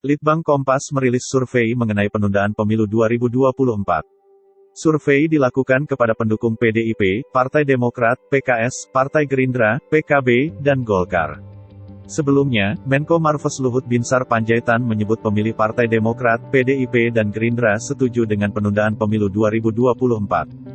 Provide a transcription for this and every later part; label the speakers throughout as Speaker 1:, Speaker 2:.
Speaker 1: Litbang Kompas merilis survei mengenai penundaan pemilu 2024. Survei dilakukan kepada pendukung PDIP, Partai Demokrat, PKS, Partai Gerindra, PKB, dan Golkar. Sebelumnya, Menko Marves Luhut Binsar Panjaitan menyebut pemilih Partai Demokrat, PDIP dan Gerindra setuju dengan penundaan pemilu 2024.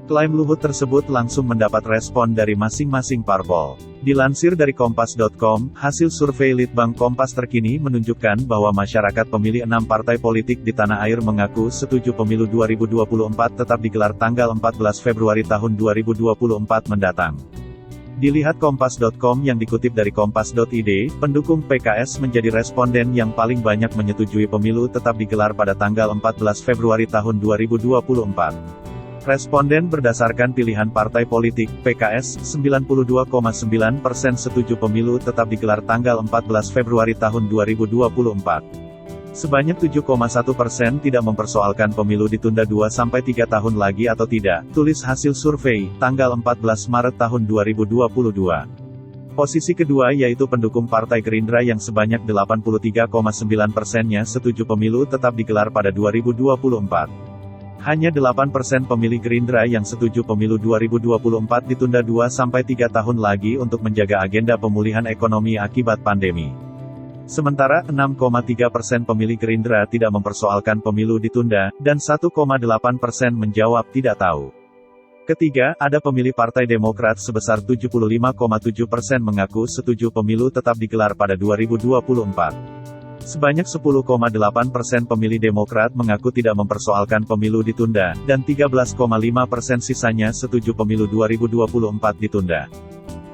Speaker 1: Klaim Luhut tersebut langsung mendapat respon dari masing-masing parpol. Dilansir dari Kompas.com, hasil survei Litbang Kompas terkini menunjukkan bahwa masyarakat pemilih 6 partai politik di tanah air mengaku setuju pemilu 2024 tetap digelar tanggal 14 Februari tahun 2024 mendatang. Dilihat Kompas.com yang dikutip dari Kompas.id, pendukung PKS menjadi responden yang paling banyak menyetujui pemilu tetap digelar pada tanggal 14 Februari tahun 2024. Responden berdasarkan pilihan partai politik, PKS, 92,9% setuju pemilu tetap digelar tanggal 14 Februari tahun 2024. Sebanyak 7,1% tidak mempersoalkan pemilu ditunda 2-3 tahun lagi atau tidak, tulis hasil survei, tanggal 14 Maret tahun 2022. Posisi kedua yaitu pendukung Partai Gerindra yang sebanyak 83,9%-nya setuju pemilu tetap digelar pada 2024. Hanya 8% pemilih Gerindra yang setuju pemilu 2024 ditunda 2-3 tahun lagi untuk menjaga agenda pemulihan ekonomi akibat pandemi. Sementara, 6,3% pemilih Gerindra tidak mempersoalkan pemilu ditunda, dan 1,8% menjawab tidak tahu. Ketiga, ada pemilih Partai Demokrat sebesar 75,7% mengaku setuju pemilu tetap digelar pada 2024. Sebanyak 10,8% pemilih Demokrat mengaku tidak mempersoalkan pemilu ditunda, dan 13,5% sisanya setuju pemilu 2024 ditunda.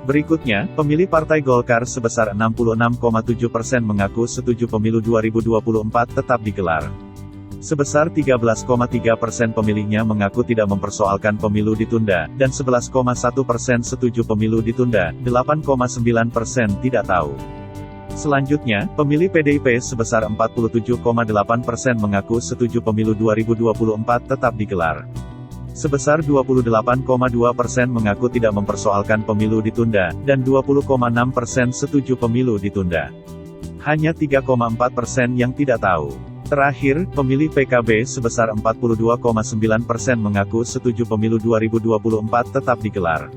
Speaker 1: Berikutnya, pemilih Partai Golkar sebesar 66,7% mengaku setuju pemilu 2024 tetap digelar. Sebesar 13,3% pemilihnya mengaku tidak mempersoalkan pemilu ditunda, dan 11,1% setuju pemilu ditunda, 8,9% tidak tahu. Selanjutnya, pemilih PDIP sebesar 47,8% mengaku setuju pemilu 2024 tetap digelar. Sebesar 28,2% mengaku tidak mempersoalkan pemilu ditunda, dan 20,6% setuju pemilu ditunda. Hanya 3,4% yang tidak tahu. Terakhir, pemilih PKB sebesar 42,9% mengaku setuju pemilu 2024 tetap digelar.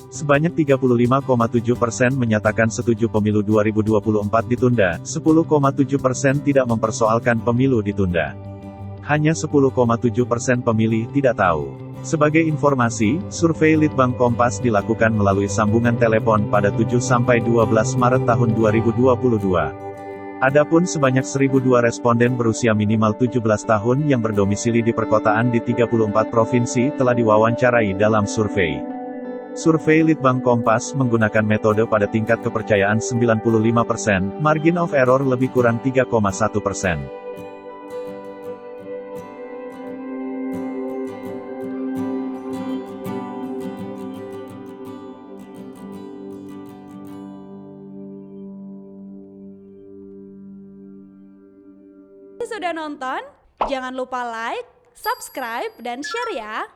Speaker 1: Sebanyak 35,7% menyatakan setuju pemilu 2024 ditunda, 10,7% tidak mempersoalkan pemilu ditunda. Hanya 10,7% pemilih tidak tahu. Sebagai informasi, survei Litbang Kompas dilakukan melalui sambungan telepon pada 7-12 Maret tahun 2022. Adapun sebanyak 1.002 responden berusia minimal 17 tahun yang berdomisili di perkotaan di 34 provinsi telah diwawancarai dalam survei. Survei Litbang Kompas menggunakan metode pada tingkat kepercayaan 95%, margin of error lebih kurang 3,1%.
Speaker 2: Sudah nonton? Jangan lupa like, subscribe, dan share ya!